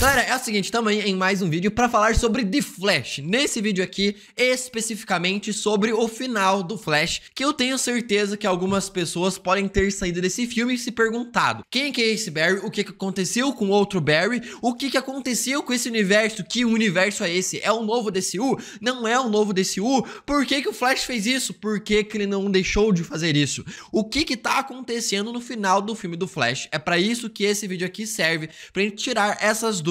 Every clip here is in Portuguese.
Galera, é o seguinte, estamos aí em mais um vídeo para falar sobre The Flash. Nesse vídeo aqui, especificamente sobre o final do Flash, que eu tenho certeza que algumas pessoas podem ter saído desse filme e se perguntado: quem que é esse Barry? O que que aconteceu com outro Barry? O que que aconteceu com esse universo? Que universo é esse? É o novo DCU? Não é o novo DCU? Por que que o Flash fez isso? Por que que ele não deixou de fazer isso? O que que tá acontecendo no final do filme do Flash? É para isso que esse vídeo aqui serve, pra gente tirar essas dúvidas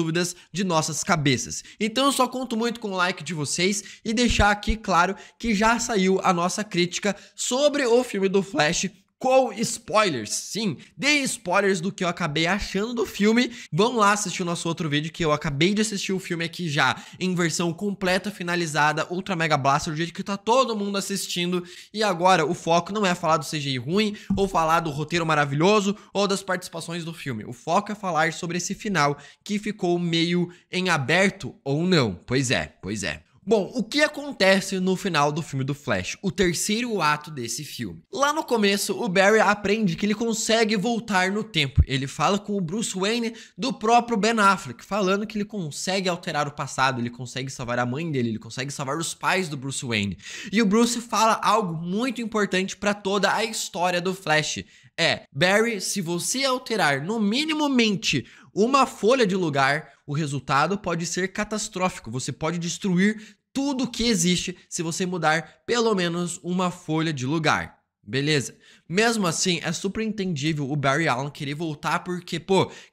de nossas cabeças. Então eu só conto muito com o like de vocês e deixar aqui claro que já saiu a nossa crítica sobre o filme do Flash, com spoilers. Sim, dei spoilers do que eu acabei achando do filme. Vão lá assistir o nosso outro vídeo, que eu acabei de assistir o filme aqui já em versão completa, finalizada, Ultra Mega Blaster, do jeito que tá todo mundo assistindo. E agora o foco não é falar do CGI ruim, ou falar do roteiro maravilhoso, ou das participações do filme. O foco é falar sobre esse final que ficou meio em aberto ou não. Pois é. Bom, o que acontece no final do filme do Flash? O terceiro ato desse filme. Lá no começo, o Barry aprende que ele consegue voltar no tempo. Ele fala com o Bruce Wayne do próprio Ben Affleck, falando que ele consegue alterar o passado, ele consegue salvar a mãe dele, ele consegue salvar os pais do Bruce Wayne. E o Bruce fala algo muito importante para toda a história do Flash. Barry, se você alterar no minimamente uma folha de lugar, o resultado pode ser catastrófico. Você pode destruir tudo que existe se você mudar pelo menos uma folha de lugar. Beleza? Mesmo assim, é super entendível o Barry Allen querer voltar porque,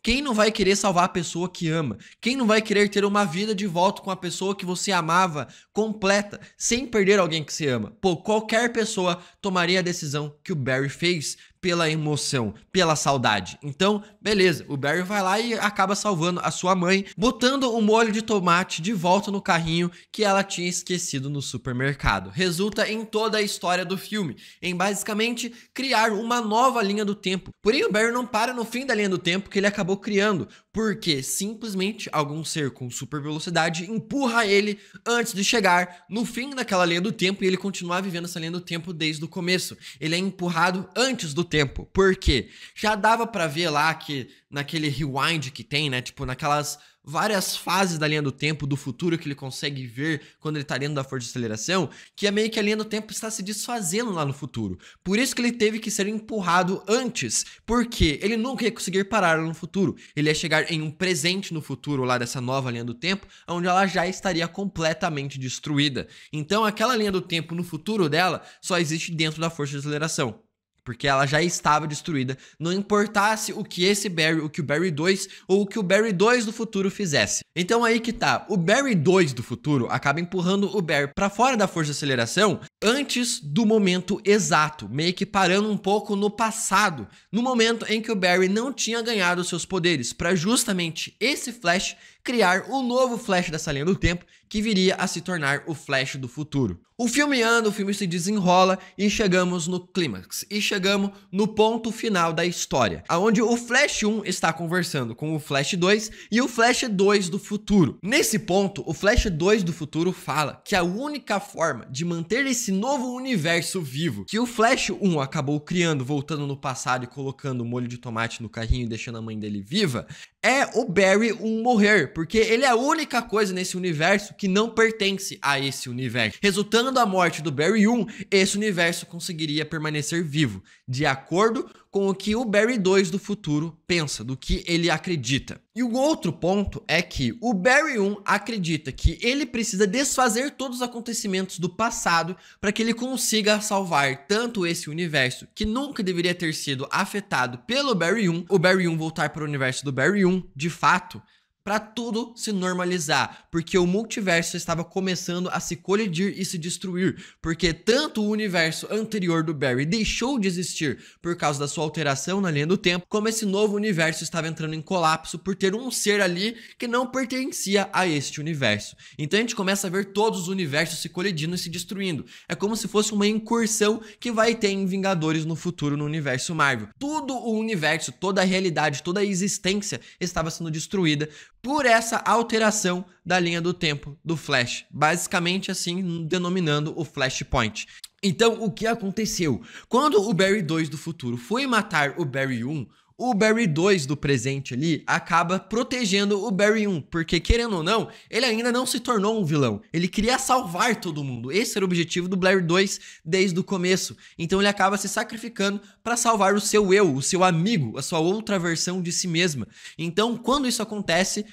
quem não vai querer salvar a pessoa que ama? Quem não vai querer ter uma vida de volta com a pessoa que você amava, completa, sem perder alguém que você ama? Qualquer pessoa tomaria a decisão que o Barry fez pela emoção, pela saudade. Então, beleza, o Barry vai lá e acaba salvando a sua mãe, botando o molho de tomate de volta no carrinho que ela tinha esquecido no supermercado. Resulta em toda a história do filme, em basicamente criar uma nova linha do tempo. Porém, o Barry não para no fim da linha do tempo que ele acabou criando, porque simplesmente algum ser com super velocidade empurra ele antes de chegar no fim daquela linha do tempo e ele continuar vivendo essa linha do tempo desde o começo. Ele é empurrado antes do tempo. Por quê? Já dava pra ver lá que naquele rewind que tem, né? Tipo, naquelas várias fases da linha do tempo do futuro que ele consegue ver quando ele tá dentro da força de aceleração, que é meio que a linha do tempo está se desfazendo lá no futuro. Por isso que ele teve que ser empurrado antes, porque ele nunca ia conseguir parar lá no futuro. Ele ia chegar em um presente no futuro lá dessa nova linha do tempo, onde ela já estaria completamente destruída. Então aquela linha do tempo no futuro dela só existe dentro da força de aceleração, porque ela já estava destruída, não importasse o que esse Barry, o que o Barry 2 ou o que o Barry 2 do futuro fizesse. Então aí que tá, o Barry 2 do futuro acaba empurrando o Barry para fora da força de aceleração antes do momento exato, meio que parando um pouco no passado, no momento em que o Barry não tinha ganhado seus poderes, para justamente esse Flash criar o novo Flash dessa linha do tempo, que viria a se tornar o Flash do futuro. O filme anda, o filme se desenrola e chegamos no clímax, e chegamos no ponto final da história, onde o Flash 1 está conversando com o Flash 2 e o Flash 2 do futuro. Nesse ponto, o Flash 2 do futuro fala que a única forma de manter esse novo universo vivo, que o Flash 1 acabou criando, voltando no passado e colocando o molho de tomate no carrinho e deixando a mãe dele viva, é o Barry 1 morrer, porque ele é a única coisa nesse universo que não pertence a esse universo. Resultando da morte do Barry 1, esse universo conseguiria permanecer vivo, de acordo com o que o Barry 2 do futuro pensa, do que ele acredita. E o outro ponto é que o Barry 1 acredita que ele precisa desfazer todos os acontecimentos do passado para que ele consiga salvar tanto esse universo, que nunca deveria ter sido afetado pelo Barry 1, o Barry 1 voltar para o universo do Barry 1, de fato, para tudo se normalizar, porque o multiverso estava começando a se colidir e se destruir, porque tanto o universo anterior do Barry deixou de existir por causa da sua alteração na linha do tempo, como esse novo universo estava entrando em colapso por ter um ser ali que não pertencia a este universo. Então a gente começa a ver todos os universos se colidindo e se destruindo. É como se fosse uma incursão que vai ter em Vingadores no futuro no universo Marvel. Todo o universo, toda a realidade, toda a existência estava sendo destruída por essa alteração da linha do tempo do Flash, basicamente assim denominando o Flashpoint. Então, o que aconteceu? Quando o Barry 2 do futuro foi matar o Barry 1, o Barry 2 do presente ali acaba protegendo o Barry 1, porque querendo ou não, ele ainda não se tornou um vilão. Ele queria salvar todo mundo. Esse era o objetivo do Barry 2 desde o começo. Então ele acaba se sacrificando para salvar o seu eu, o seu amigo, a sua outra versão de si mesma. Então, quando isso acontece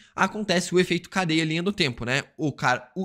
o efeito cadeia linha do tempo, né?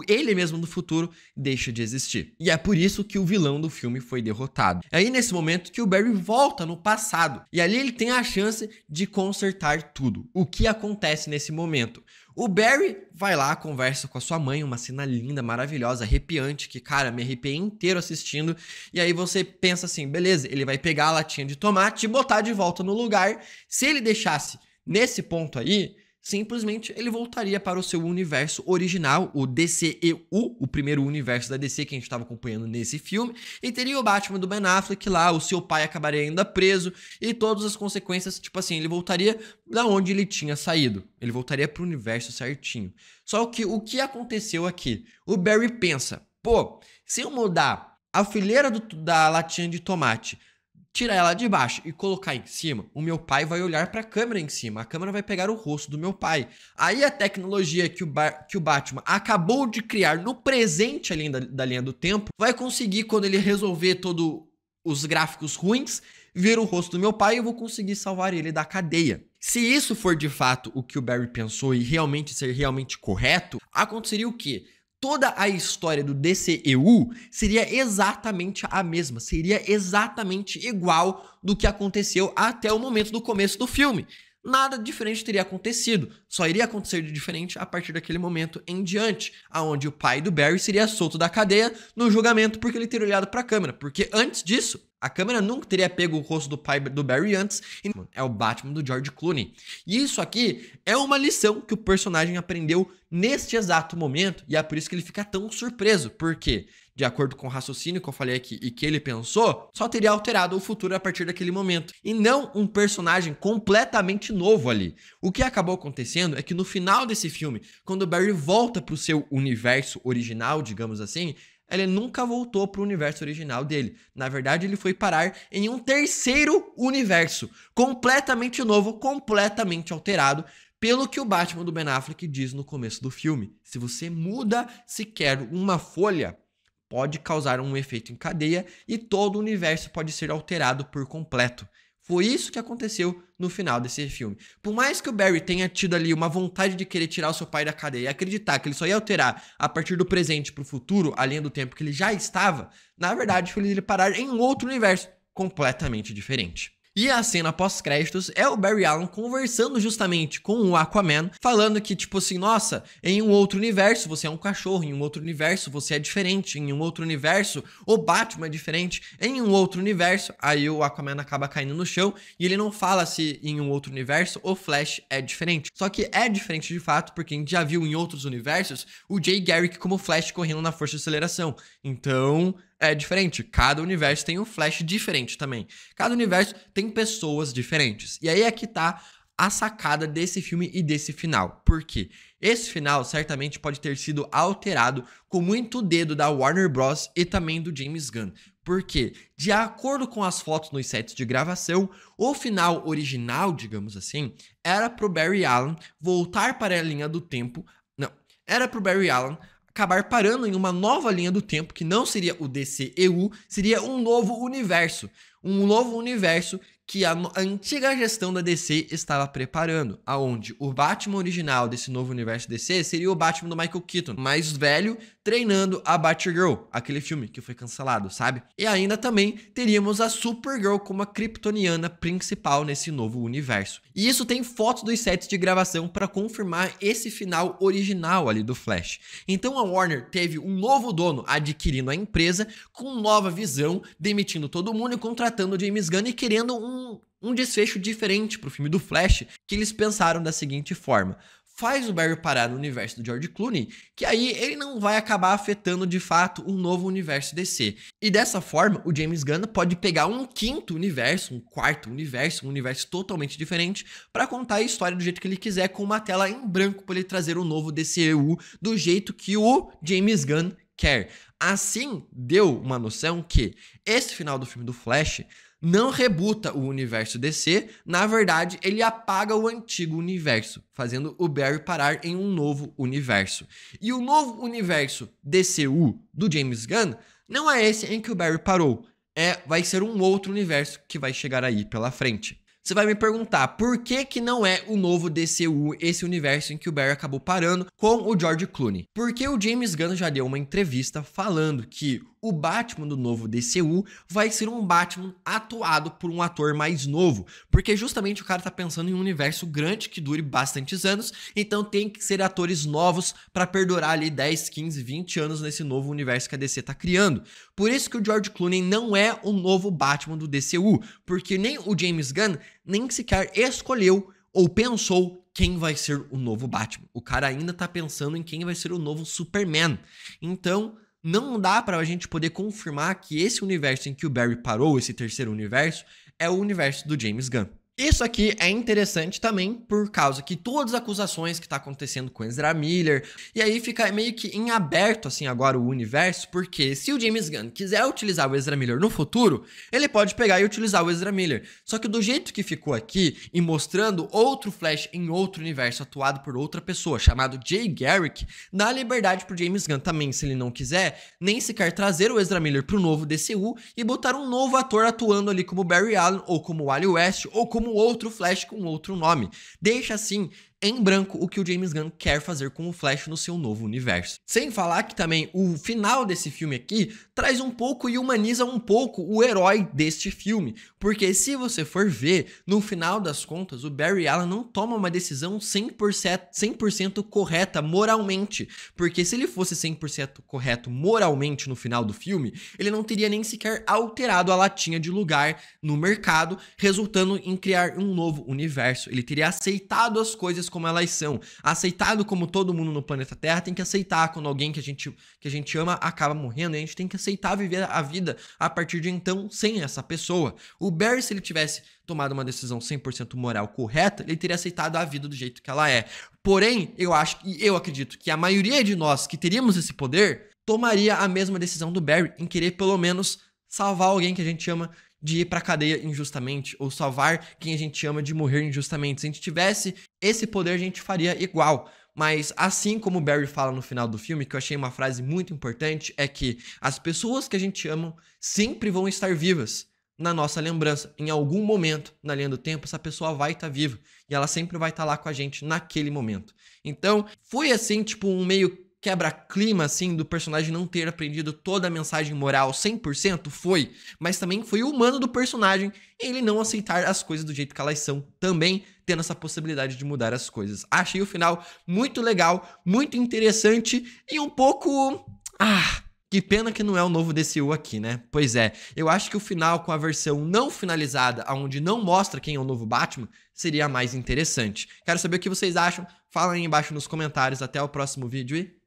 Ele mesmo do futuro deixa de existir. E é por isso que o vilão do filme foi derrotado. É aí nesse momento que o Barry volta no passado. E ali ele tem a chance de consertar tudo. O que acontece nesse momento? O Barry vai lá, conversa com a sua mãe, uma cena linda, maravilhosa, arrepiante, que, cara, me arrepiei inteiro assistindo. E aí você pensa assim, beleza, ele vai pegar a latinha de tomate e botar de volta no lugar. Se ele deixasse nesse ponto aí, simplesmente ele voltaria para o seu universo original, o DCEU, o primeiro universo da DC que a gente estava acompanhando nesse filme, e teria o Batman do Ben Affleck lá, o seu pai acabaria ainda preso, e todas as consequências, tipo assim, ele voltaria da onde ele tinha saído, ele voltaria para o universo certinho. Só que o que aconteceu aqui? O Barry pensa, pô, se eu mudar a fileira da latinha de tomate, tirar ela de baixo e colocar em cima, o meu pai vai olhar para a câmera em cima. A câmera vai pegar o rosto do meu pai. Aí a tecnologia que o Batman acabou de criar no presente ali da linha do tempo vai conseguir, quando ele resolver todos os gráficos ruins, ver o rosto do meu pai e eu vou conseguir salvar ele da cadeia. Se isso for de fato o que o Barry pensou e realmente ser realmente correto, aconteceria o quê? Toda a história do DCEU seria exatamente a mesma, seria exatamente igual do que aconteceu até o momento do começo do filme. Nada diferente teria acontecido, só iria acontecer de diferente a partir daquele momento em diante, aonde o pai do Barry seria solto da cadeia no julgamento porque ele teria olhado para a câmera, porque antes disso, a câmera nunca teria pego o rosto do pai do Barry antes, é o Batman do George Clooney. E isso aqui é uma lição que o personagem aprendeu neste exato momento, e é por isso que ele fica tão surpreso, porque, de acordo com o raciocínio que eu falei aqui e que ele pensou, só teria alterado o futuro a partir daquele momento, e não um personagem completamente novo ali. O que acabou acontecendo é que no final desse filme, quando o Barry volta para o seu universo original, digamos assim, ele nunca voltou para o universo original dele. Na verdade, ele foi parar em um terceiro universo, completamente novo, completamente alterado, pelo que o Batman do Ben Affleck diz no começo do filme. Se você muda sequer uma folha, pode causar um efeito em cadeia e todo o universo pode ser alterado por completo. Foi isso que aconteceu no final desse filme. Por mais que o Barry tenha tido ali uma vontade de querer tirar o seu pai da cadeia e acreditar que ele só ia alterar a partir do presente para o futuro, a linha do tempo que ele já estava, na verdade fez ele parar em um outro universo completamente diferente. E a cena pós-créditos é o Barry Allen conversando justamente com o Aquaman, falando que, tipo assim, nossa, em um outro universo você é um cachorro, em um outro universo você é diferente, em um outro universo o Batman é diferente, em um outro universo, aí o Aquaman acaba caindo no chão e ele não fala se em um outro universo o Flash é diferente. Só que é diferente de fato, porque a gente já viu em outros universos o Jay Garrick como Flash correndo na força de aceleração. Então é diferente, cada universo tem um Flash diferente também. Cada universo tem pessoas diferentes. E aí é que tá a sacada desse filme e desse final. Por quê? Esse final certamente pode ter sido alterado com muito dedo da Warner Bros. E também do James Gunn. Porque, de acordo com as fotos nos sets de gravação, o final original, digamos assim, era pro Barry Allen voltar para a linha do tempo. Não, era pro Barry Allen acabar parando em uma nova linha do tempo, que não seria o DCEU, seria um novo universo. Um novo universo que a antiga gestão da DC estava preparando, aonde o Batman original desse novo universo DC seria o Batman do Michael Keaton, mais velho, treinando a Batgirl, aquele filme que foi cancelado, sabe? E ainda também teríamos a Supergirl como a kryptoniana principal nesse novo universo. E isso tem fotos dos sets de gravação para confirmar esse final original ali do Flash. Então a Warner teve um novo dono adquirindo a empresa com nova visão, demitindo todo mundo e contratando o James Gunn e querendo um desfecho diferente pro filme do Flash, que eles pensaram da seguinte forma: faz o Barry parar no universo do George Clooney, que aí ele não vai acabar afetando de fato um novo universo DC. E dessa forma, o James Gunn pode pegar um quinto universo, um quarto universo, um universo totalmente diferente, para contar a história do jeito que ele quiser, com uma tela em branco para ele trazer um novo DCEU do jeito que o James Gunn quer. Assim, deu uma noção que esse final do filme do Flash não rebuta o universo DC, na verdade, ele apaga o antigo universo, fazendo o Barry parar em um novo universo. E o novo universo DCU do James Gunn não é esse em que o Barry parou, vai ser um outro universo que vai chegar aí pela frente. Você vai me perguntar, por que que não é o novo DCU, esse universo em que o Barry acabou parando com o George Clooney? Porque o James Gunn já deu uma entrevista falando que o Batman do novo DCU vai ser um Batman atuado por um ator mais novo, porque justamente o cara tá pensando em um universo grande que dure bastantes anos, então tem que ser atores novos para perdurar ali 10, 15, 20 anos nesse novo universo que a DC tá criando. Por isso que o George Clooney não é o novo Batman do DCU, porque nem o James Gunn nem sequer escolheu ou pensou quem vai ser o novo Batman. O cara ainda tá pensando em quem vai ser o novo Superman. Então, não dá pra gente poder confirmar que esse universo em que o Barry parou, esse terceiro universo, é o universo do James Gunn. Isso aqui é interessante também por causa que todas as acusações que tá acontecendo com Ezra Miller, e aí fica meio que em aberto assim agora o universo, porque se o James Gunn quiser utilizar o Ezra Miller no futuro, ele pode pegar e utilizar o Ezra Miller. Só que do jeito que ficou aqui e mostrando outro Flash em outro universo atuado por outra pessoa, chamado Jay Garrick, dá liberdade pro James Gunn também, se ele não quiser, nem sequer trazer o Ezra Miller pro novo DCU e botar um novo ator atuando ali como Barry Allen, ou como Wally West, ou como outro Flash com outro nome. Deixa assim em branco o que o James Gunn quer fazer com o Flash no seu novo universo. Sem falar que também o final desse filme aqui traz um pouco e humaniza um pouco o herói deste filme, porque se você for ver, no final das contas, o Barry Allen não toma uma decisão 100% correta moralmente, porque se ele fosse 100% correto moralmente no final do filme, ele não teria nem sequer alterado a latinha de lugar no mercado, resultando em criar um novo universo. Ele teria aceitado as coisas como elas são, aceitado como todo mundo no planeta Terra tem que aceitar quando alguém que a gente ama acaba morrendo, e a gente tem que aceitar viver a vida a partir de então sem essa pessoa. O Barry, se ele tivesse tomado uma decisão 100% moral correta, ele teria aceitado a vida do jeito que ela é. Porém, eu acredito que a maioria de nós que teríamos esse poder tomaria a mesma decisão do Barry em querer pelo menos salvar alguém que a gente ama de ir pra cadeia injustamente, ou salvar quem a gente ama de morrer injustamente. Se a gente tivesse esse poder, a gente faria igual. Mas assim como o Barry fala no final do filme, que eu achei uma frase muito importante, é que as pessoas que a gente ama sempre vão estar vivas na nossa lembrança. Em algum momento, na linha do tempo, essa pessoa vai estar viva. E ela sempre vai estar lá com a gente naquele momento. Então, foi assim, tipo, um meio quebra-clima, assim, do personagem não ter aprendido toda a mensagem moral 100%, foi. Mas também foi o humano do personagem ele não aceitar as coisas do jeito que elas são, também tendo essa possibilidade de mudar as coisas. Achei o final muito legal, muito interessante e um pouco... que pena que não é o novo DCU aqui, né? Pois é, eu acho que o final com a versão não finalizada, onde não mostra quem é o novo Batman, seria mais interessante. Quero saber o que vocês acham, fala aí embaixo nos comentários. Até o próximo vídeo e...